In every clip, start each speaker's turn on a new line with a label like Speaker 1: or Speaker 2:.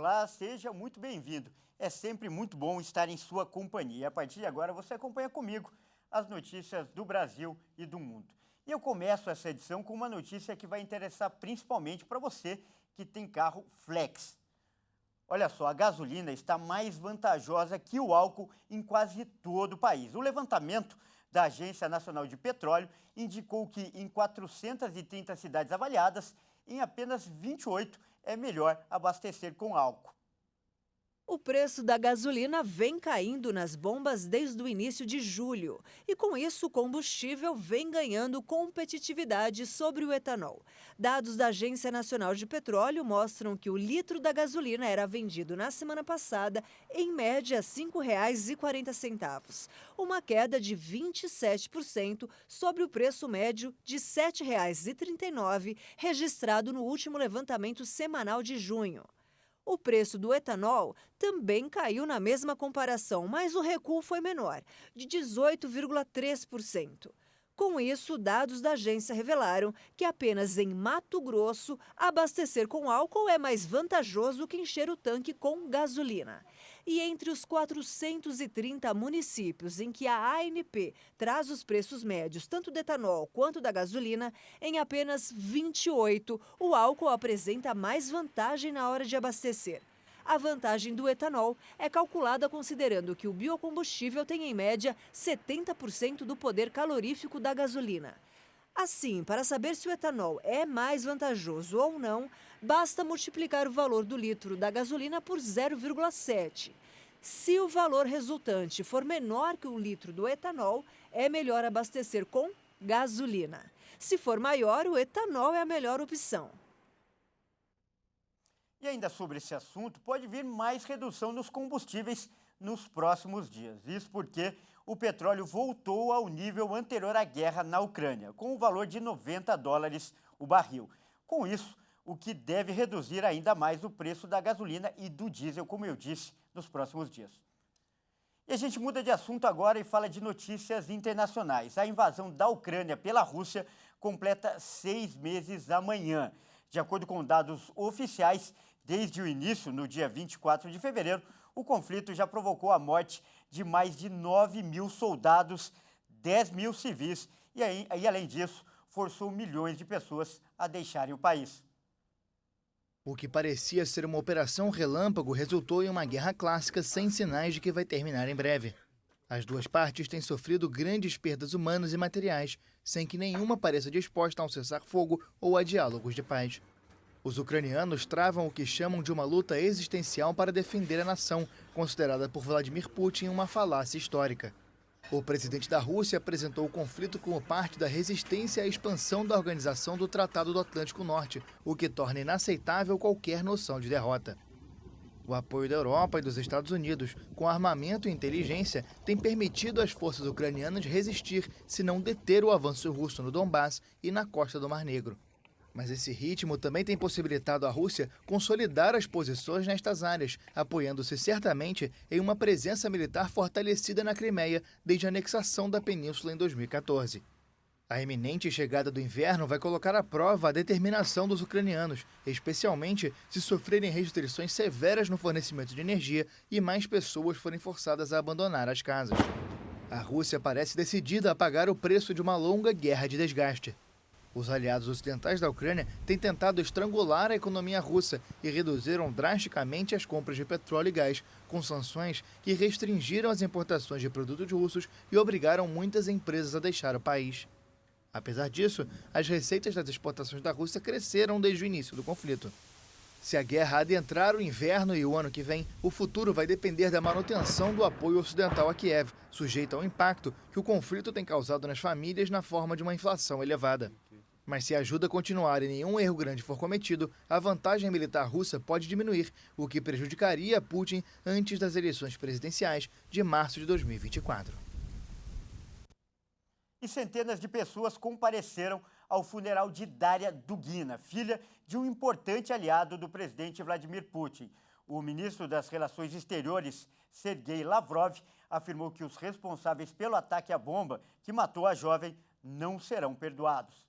Speaker 1: Olá, seja muito bem-vindo. É sempre muito bom estar em sua companhia. E a partir de agora você acompanha comigo as notícias do Brasil e do mundo. E eu começo essa edição com uma notícia que vai interessar principalmente para você que tem carro flex. Olha só, a gasolina está mais vantajosa que o álcool em quase todo o país. O levantamento da Agência Nacional de Petróleo indicou que em 430 cidades avaliadas, em apenas 28 é melhor abastecer com álcool.
Speaker 2: O preço da gasolina vem caindo nas bombas desde o início de julho. E com isso, o combustível vem ganhando competitividade sobre o etanol. Dados da Agência Nacional de Petróleo mostram que o litro da gasolina era vendido na semana passada em média R$ 5,40, uma queda de 27% sobre o preço médio de R$ 7,39 registrado no último levantamento semanal de junho. O preço do etanol também caiu na mesma comparação, mas o recuo foi menor, de 18,3%. Com isso, dados da agência revelaram que apenas em Mato Grosso, abastecer com álcool é mais vantajoso que encher o tanque com gasolina. E entre os 430 municípios em que a ANP traz os preços médios tanto do etanol quanto da gasolina, em apenas 28 o álcool apresenta mais vantagem na hora de abastecer. A vantagem do etanol é calculada considerando que o biocombustível tem, em média, 70% do poder calorífico da gasolina. Assim, para saber se o etanol é mais vantajoso ou não, basta multiplicar o valor do litro da gasolina por 0,7. Se o valor resultante for menor que o litro do etanol, é melhor abastecer com gasolina. Se for maior, o etanol é a melhor opção.
Speaker 1: E ainda sobre esse assunto, pode vir mais redução nos combustíveis nos próximos dias. Isso porque o petróleo voltou ao nível anterior à guerra na Ucrânia, com o valor de $90 o barril. Com isso, o que deve reduzir ainda mais o preço da gasolina e do diesel, como eu disse, nos próximos dias. E a gente muda de assunto agora e fala de notícias internacionais. A invasão da Ucrânia pela Rússia completa 6 meses amanhã. De acordo com dados oficiais, desde o início, no dia 24 de fevereiro, o conflito já provocou a morte de mais de 9 mil soldados, 10 mil civis e, além disso, forçou milhões de pessoas a deixarem o país.
Speaker 3: O que parecia ser uma operação relâmpago resultou em uma guerra clássica sem sinais de que vai terminar em breve. As duas partes têm sofrido grandes perdas humanas e materiais, sem que nenhuma pareça disposta a um cessar-fogo ou a diálogos de paz. Os ucranianos travam o que chamam de uma luta existencial para defender a nação, considerada por Vladimir Putin uma falácia histórica. O presidente da Rússia apresentou o conflito como parte da resistência à expansão da Organização do Tratado do Atlântico Norte, o que torna inaceitável qualquer noção de derrota. O apoio da Europa e dos Estados Unidos, com armamento e inteligência, tem permitido às forças ucranianas resistir, se não deter o avanço russo no Donbass e na costa do Mar Negro. Mas esse ritmo também tem possibilitado à Rússia consolidar as posições nestas áreas, apoiando-se certamente em uma presença militar fortalecida na Crimeia desde a anexação da península em 2014. A iminente chegada do inverno vai colocar à prova a determinação dos ucranianos, especialmente se sofrerem restrições severas no fornecimento de energia e mais pessoas forem forçadas a abandonar as casas. A Rússia parece decidida a pagar o preço de uma longa guerra de desgaste. Os aliados ocidentais da Ucrânia têm tentado estrangular a economia russa e reduziram drasticamente as compras de petróleo e gás, com sanções que restringiram as importações de produtos russos e obrigaram muitas empresas a deixar o país. Apesar disso, as receitas das exportações da Rússia cresceram desde o início do conflito. Se a guerra adentrar o inverno e o ano que vem, o futuro vai depender da manutenção do apoio ocidental a Kiev, sujeito ao impacto que o conflito tem causado nas famílias na forma de uma inflação elevada. Mas se a ajuda continuar e nenhum erro grande for cometido, a vantagem militar russa pode diminuir, o que prejudicaria Putin antes das eleições presidenciais de março de 2024.
Speaker 1: E centenas de pessoas compareceram ao funeral de Daria Dugina, filha de um importante aliado do presidente Vladimir Putin. O ministro das Relações Exteriores, Sergei Lavrov, afirmou que os responsáveis pelo ataque à bomba que matou a jovem não serão perdoados.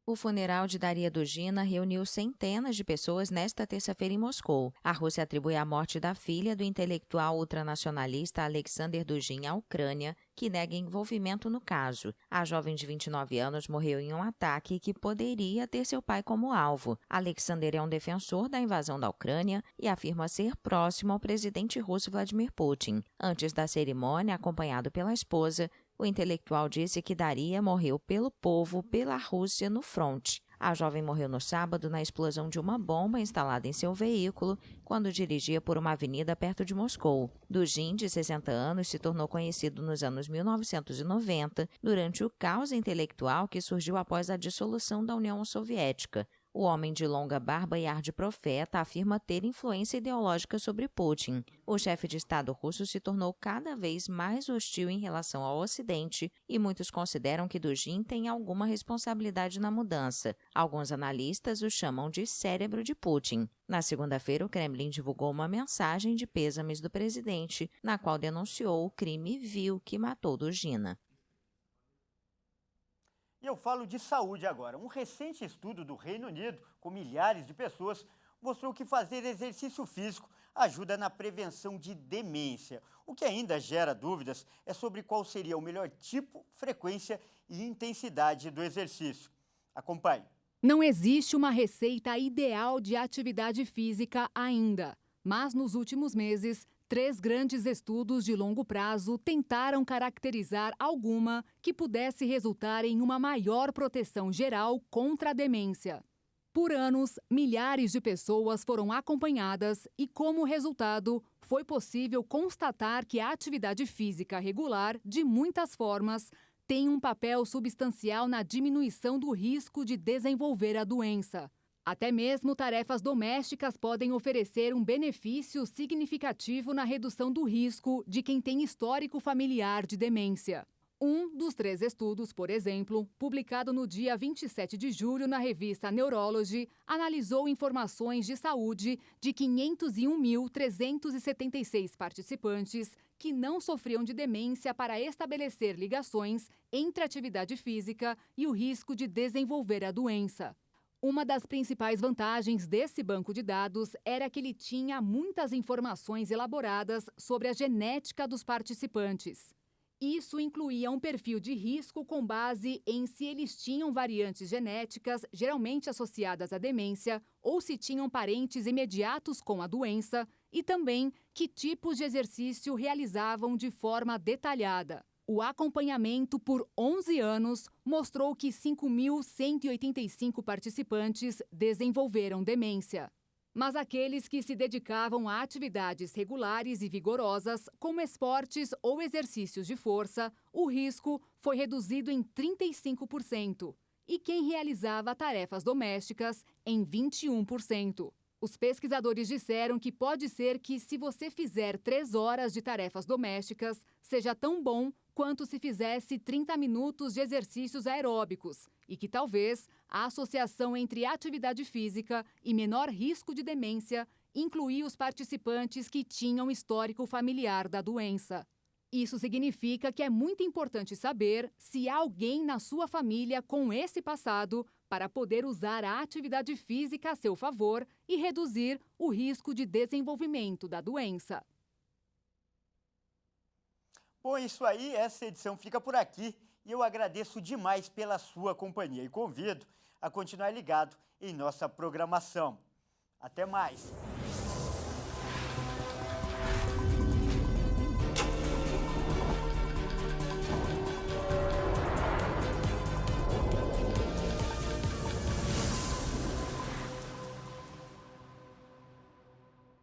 Speaker 4: O funeral de Daria Dugina reuniu centenas de pessoas nesta terça-feira em Moscou. A Rússia atribui a morte da filha do intelectual ultranacionalista Alexander Dugin à Ucrânia, que nega envolvimento no caso. A jovem de 29 anos morreu em um ataque que poderia ter seu pai como alvo. Alexander é um defensor da invasão da Ucrânia e afirma ser próximo ao presidente russo Vladimir Putin. Antes da cerimônia, acompanhado pela esposa, o intelectual disse que Daria morreu pelo povo, pela Rússia, no fronte. A jovem morreu no sábado na explosão de uma bomba instalada em seu veículo quando dirigia por uma avenida perto de Moscou. Dugin, de 60 anos, se tornou conhecido nos anos 1990 durante o caos intelectual que surgiu após a dissolução da União Soviética. O homem de longa barba e ar de profeta afirma ter influência ideológica sobre Putin. O chefe de Estado russo se tornou cada vez mais hostil em relação ao Ocidente e muitos consideram que Dugin tem alguma responsabilidade na mudança. Alguns analistas o chamam de cérebro de Putin. Na segunda-feira, o Kremlin divulgou uma mensagem de pêsames do presidente, na qual denunciou o crime vil que matou Dugina.
Speaker 1: E eu falo de saúde agora. Um recente estudo do Reino Unido, com milhares de pessoas, mostrou que fazer exercício físico ajuda na prevenção de demência. O que ainda gera dúvidas é sobre qual seria o melhor tipo, frequência e intensidade do exercício. Acompanhe.
Speaker 5: Não existe uma receita ideal de atividade física ainda, mas nos últimos meses, 3 grandes estudos de longo prazo tentaram caracterizar alguma que pudesse resultar em uma maior proteção geral contra a demência. Por anos, milhares de pessoas foram acompanhadas e, como resultado, foi possível constatar que a atividade física regular, de muitas formas, tem um papel substancial na diminuição do risco de desenvolver a doença. Até mesmo tarefas domésticas podem oferecer um benefício significativo na redução do risco de quem tem histórico familiar de demência. Um dos 3 estudos, por exemplo, publicado no dia 27 de julho na revista Neurology, analisou informações de saúde de 501.376 participantes que não sofriam de demência para estabelecer ligações entre a atividade física e o risco de desenvolver a doença. Uma das principais vantagens desse banco de dados era que ele tinha muitas informações elaboradas sobre a genética dos participantes. Isso incluía um perfil de risco com base em se eles tinham variantes genéticas geralmente associadas à demência ou se tinham parentes imediatos com a doença e também que tipos de exercício realizavam de forma detalhada. O acompanhamento por 11 anos mostrou que 5.185 participantes desenvolveram demência. Mas aqueles que se dedicavam a atividades regulares e vigorosas, como esportes ou exercícios de força, o risco foi reduzido em 35%, e quem realizava tarefas domésticas, em 21%. Os pesquisadores disseram que pode ser que, se você fizer 3 horas de tarefas domésticas, seja tão bom quanto se fizesse 30 minutos de exercícios aeróbicos e que talvez a associação entre atividade física e menor risco de demência incluía os participantes que tinham histórico familiar da doença. Isso significa que é muito importante saber se há alguém na sua família com esse passado para poder usar a atividade física a seu favor e reduzir o risco de desenvolvimento da doença.
Speaker 1: Bom, isso aí, essa edição fica por aqui e eu agradeço demais pela sua companhia e convido a continuar ligado em nossa programação. Até mais!